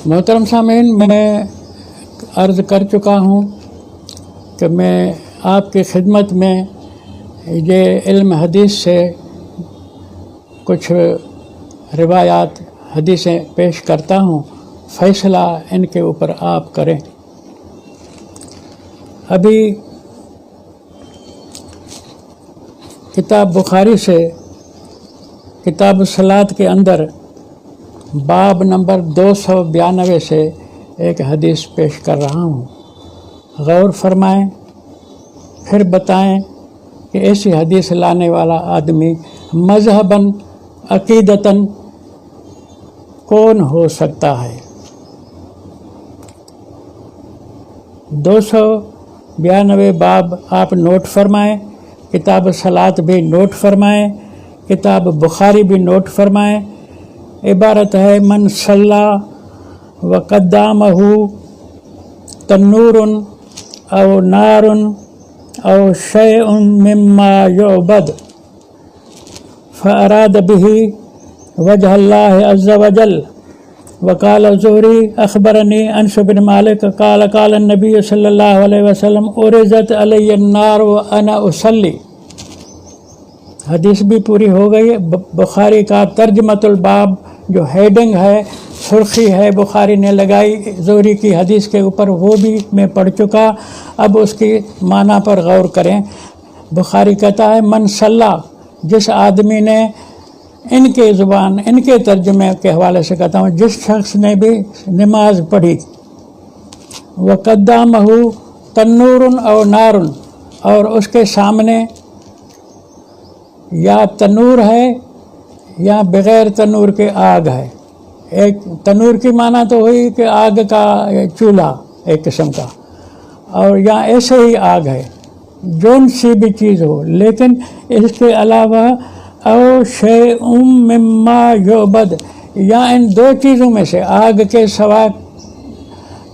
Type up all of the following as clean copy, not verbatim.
मोहतरम सामीन, मैं अर्ज़ कर चुका हूँ कि मैं आपकी खिदमत में ये इल्म हदीस से कुछ रिवायात हदीसें पेश करता हूँ, फ़ैसला इनके ऊपर आप करें। अभी किताब बुखारी से किताब सलात के अंदर बाब नंबर 292 से एक हदीस पेश कर रहा हूँ। गौर फरमाएं, फिर बताएं कि ऐसी हदीस लाने वाला आदमी मज़हबन अक़ीदतन कौन हो सकता है। 292 बाब आप नोट फरमाएं, किताब सलात भी नोट फरमाएं, किताब बुखारी भी नोट फरमाएं। इबारत है मन सल्ला व क़द्दामहु तन्नूरुन औ नारुन औ शैउन मिम्मा युअबद फ़अराद बिही वजहल्लाहि अज़्ज़ वजल वक़ाल ज़ुहरी अख़बरनी अनस बिन मालिक क़ाल क़ाल नबी सल्लल्लाहु अलैहि वसल्लम उरिज़त अलैय अन्नार व अना उसल्ली। हदीस भी पूरी हो गई। बुखारी का तर्जमतुल बाब जो हेडिंग है, सुर्खी है, बुखारी ने लगाई ज़ुहरी की हदीस के ऊपर, वो भी मैं पढ़ चुका। अब उसकी माना पर गौर करें। बुखारी कहता है मन सल्ला, जिस आदमी ने, इनके ज़ुबान इनके तर्जुमे के हवाले से कहता हूँ, जिस शख्स ने भी नमाज पढ़ी, व क़द्दामहु तन्नूरुन और नारुन, और उसके सामने या तनूर है या बग़ैर तनूर के आग है। एक तनूर की माना तो हुई कि आग का चूल्हा एक किस्म का, और या ऐसे ही आग है, जौन सी भी चीज़ हो, लेकिन इसके अलावा औ शैउम मिम्मा युअबद, या इन दो चीज़ों में से, आग के सिवा,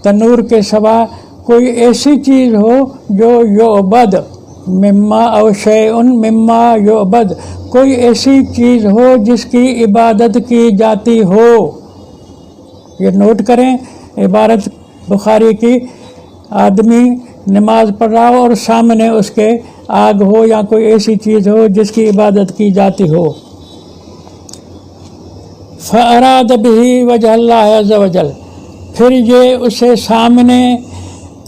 तनूर के सिवा कोई ऐसी चीज़ हो जो युअबद मिम्मा और शैउन मिम्मा युअबद, कोई ऐसी चीज़ हो जिसकी इबादत की जाती हो। ये नोट करें, इबारत बुखारी की, आदमी नमाज पढ़ रहा हो और सामने उसके आग हो या कोई ऐसी चीज़ हो जिसकी इबादत की जाती हो। फ़अराद बिही वजहल्लाहि अज़्ज़ वजल, फिर ये उसे सामने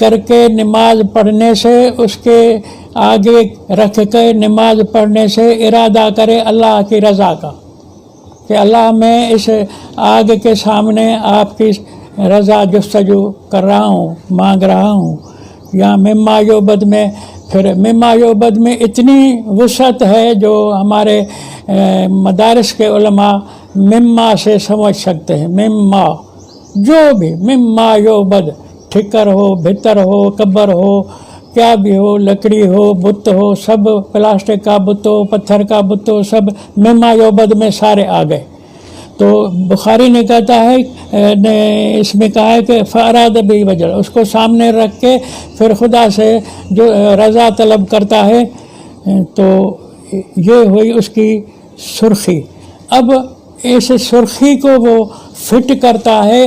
करके नमाज पढ़ने से, उसके आगे रख के नमाज पढ़ने से इरादा करे अल्लाह की रज़ा का, कि अल्लाह मैं इस आग के सामने आपकी रज़ा जुस्तजू कर रहा हूँ, मांग रहा हूँ। या मिम्मा युअबद में, फिर मिम्मा युअबद में इतनी वुसअत है जो हमारे मदारिस के उलमा मिम्मा से समझ सकते हैं। मिम्मा, जो भी मिम्मा युअबद, ठिकर हो, भितर हो, कब्र हो, क्या भी हो, लकड़ी हो, बुत हो, सब प्लास्टिक का बुत हो, पत्थर का बुत हो, सब मिम्मा युअबद में सारे आ गए। तो बुखारी ने कहता है, इसमें कहा है कि फ़अराद बिही वजल, उसको सामने रख के फिर खुदा से जो रज़ा तलब करता है, तो ये हुई उसकी सुर्खी। अब इस सुर्खी को वो फिट करता है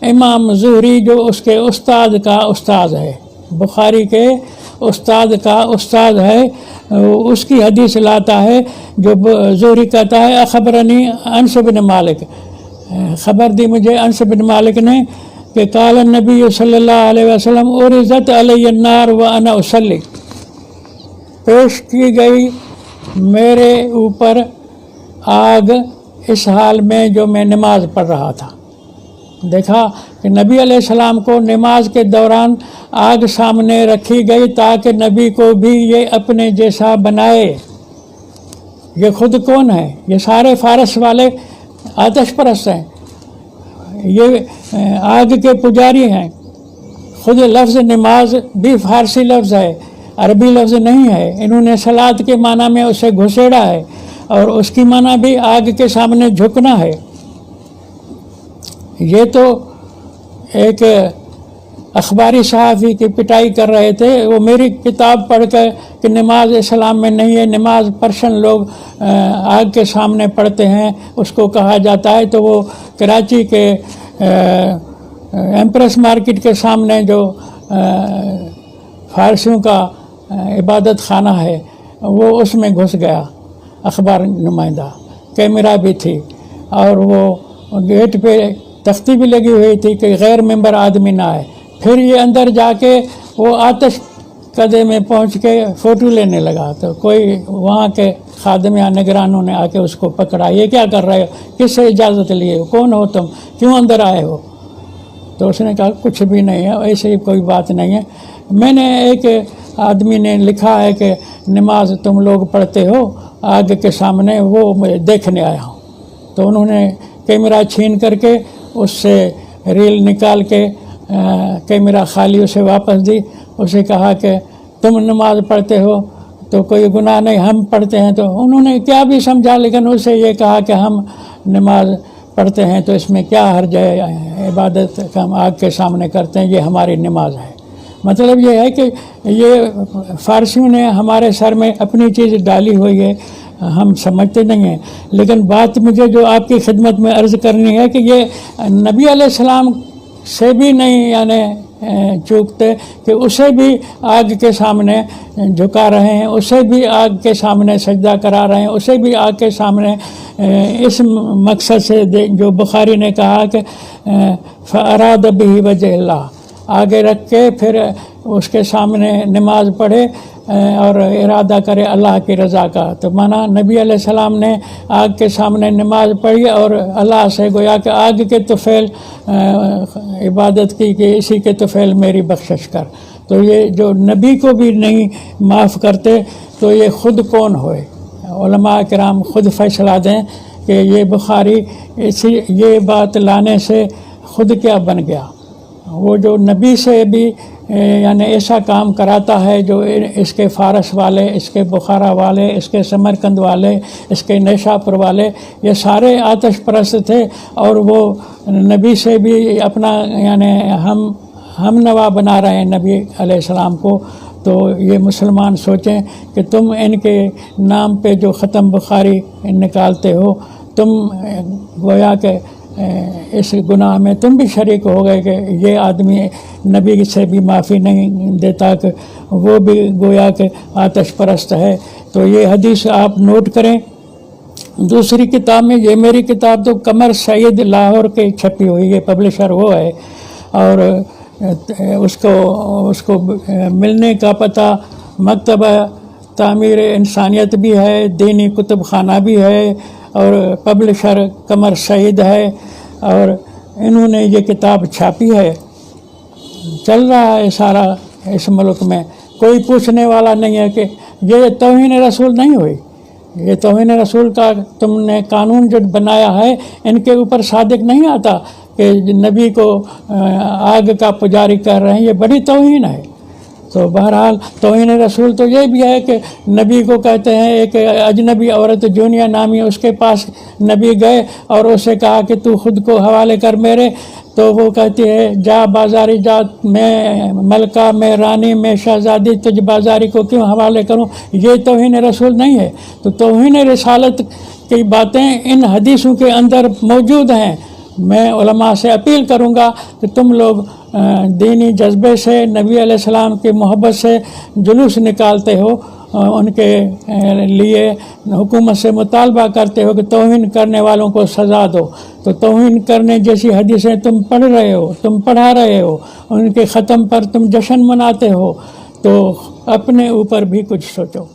इमाम ज़ुहरी, जो उसके उस्ताद का उस्ताद है, बुखारी के उस्ताद का उस्ताद है, उसकी हदीस लाता है, जो ज़ुहरी कहता है अख़बरनी अनस बिन मालिक, ख़बर दी मुझे अनस बिन मालिक ने कि क़ाल नबी सल्लल्लाहु अलैहि वसल्लम उरिज़त अलैय अन्नार व अना उसल्ली, पेश की गई मेरे ऊपर आग इस हाल में जो मैं नमाज पढ़ रहा था। देखा कि नबी अलैहिस्सलाम को नमाज के दौरान आग सामने रखी गई ताकि नबी को भी ये अपने जैसा बनाए। ये खुद कौन है? ये सारे फारस वाले आतिश परस्त हैं, ये आग के पुजारी हैं। खुद लफ्ज़ नमाज भी फ़ारसी लफ्ज़ है, अरबी लफ्ज़ नहीं है। इन्होंने सलात के माना में उसे घुसेड़ा है, और उसकी माना भी आग के सामने झुकना है। ये तो एक अखबारी सहाफ़ी की पिटाई कर रहे थे, वो मेरी किताब पढ़ कर कि नमाज इस्लाम में नहीं है, नमाज पर्शियन लोग आग के सामने पढ़ते हैं, उसको कहा जाता है। तो वो कराची के एम्प्रेस मार्केट के सामने जो फारसियों का इबादत खाना है वो उसमें घुस गया अखबार नुमाइंदा, कैमरा भी थी और वो गेट पे तख्ती भी लगी हुई थी कि गैर मेंबर आदमी ना आए। फिर ये अंदर जाके वो आतिश कदे में पहुंच के फ़ोटो लेने लगा, तो कोई वहाँ के खादिम या निगरानों ने आके उसको पकड़ा, ये क्या कर रहे हो, किससे इजाज़त लिए हो, कौन हो तुम, क्यों अंदर आए हो? तो उसने कहा कुछ भी नहीं है, ऐसे ही कोई बात नहीं है, मैंने एक आदमी ने लिखा है कि नमाज तुम लोग पढ़ते हो आग के सामने, वो मैं देखने आया हूँ। तो उन्होंने कैमरा छीन करके उससे रील निकाल के कैमरा खाली उसे वापस दी। उसे कहा कि तुम नमाज पढ़ते हो तो कोई गुनाह नहीं, हम पढ़ते हैं। तो उन्होंने क्या भी समझा, लेकिन उसे ये कहा कि हम नमाज पढ़ते हैं तो इसमें क्या हर्ज है, इबादत हम आग के सामने करते हैं, ये हमारी नमाज है। मतलब ये है कि ये फारसियों ने हमारे सर में अपनी चीज़ डाली हुई है, हम समझते नहीं हैं। लेकिन बात मुझे जो आपकी खिदमत में अर्ज़ करनी है कि ये नबी अलैहिस्सलाम से भी नहीं यानी चूकते कि उसे भी आग के सामने झुका रहे हैं, उसे भी आग के सामने सजदा करा रहे हैं, उसे भी आग के सामने इस मकसद से जो बुखारी ने कहा कि फ़अराद बिही वजहल्लाह, आगे रख के फिर उसके सामने नमाज पढ़े और इरादा करे अल्लाह की रज़ा का। तो माना नबी अलैहिस्सलाम ने आग के सामने नमाज पढ़ी और अल्लाह से गोया कि आग के तुफ़ैल इबादत की कि इसी के तुफ़ैल मेरी बख्शिश कर। तो ये जो नबी को भी नहीं माफ़ करते तो ये ख़ुद कौन होए? उलमा किराम ख़ुद फ़ैसला दें कि ये बुखारी इसी ये बात लाने से ख़ुद क्या बन गया। वो जो नबी से भी यानी ऐसा काम कराता है जो इसके फ़ारस वाले, इसके बुखारा वाले, इसके समरकंद वाले, इसके नेशापुर वाले, ये सारे आतिश परस्त थे और वो नबी से भी अपना यानी हम नवा बना रहे हैं नबी अलैहिस्सलाम को। तो ये मुसलमान सोचें कि तुम इनके नाम पे जो ख़त्म बुखारी निकालते हो, तुम गोया के इस गुनाह में तुम भी शरीक हो गए कि ये आदमी नबी से भी माफ़ी नहीं देता कि वो भी गोया के आतिश परस्त है। तो ये हदीस आप नोट करें। दूसरी किताब में, ये मेरी किताब तो कमर सईद लाहौर के छपी हुई है, पब्लिशर वो है, और उसको मिलने का पता मकतब तामीर इंसानियत भी है, दीनी कुतुब खाना भी है और पब्लिशर कमर सईद है और इन्होंने ये किताब छापी है। चल रहा है सारा इस मुल्क में, कोई पूछने वाला नहीं है कि ये तौहीन रसूल नहीं हुई। ये तौहीन रसूल का तुमने कानून जो बनाया है इनके ऊपर सादिक नहीं आता कि नबी को आग का पुजारी कर रहे हैं, ये बड़ी तौहीन है। तो बहरहाल तौहीन रसूल तो ये भी है कि नबी को कहते हैं, एक अजनबी औरत जूनिया नामी, उसके पास नबी गए और उसे कहा कि तू खुद को हवाले कर मेरे, तो वो कहती है जा बाजारी जा, मैं मलका, मैं रानी, मैं शहजादी, तुझ बाजारी को क्यों हवाले करूं? ये तौहीन रसूल नहीं है। तो तौहीन रिसालत की बातें इन हदीसों के अंदर मौजूद हैं। मैं उलमा से अपील करूंगा कि तुम लोग दीनी जज्बे से, नबी अलैहिस्सलाम की मोहब्बत से जुलूस निकालते हो, उनके लिए हुकूमत से मुतालबा करते हो कि तौहीन करने वालों को सज़ा दो। तो तौहीन करने जैसी हदीसें तुम पढ़ रहे हो, तुम पढ़ा रहे हो, उनके ख़त्म पर तुम जश्न मनाते हो, तो अपने ऊपर भी कुछ सोचो।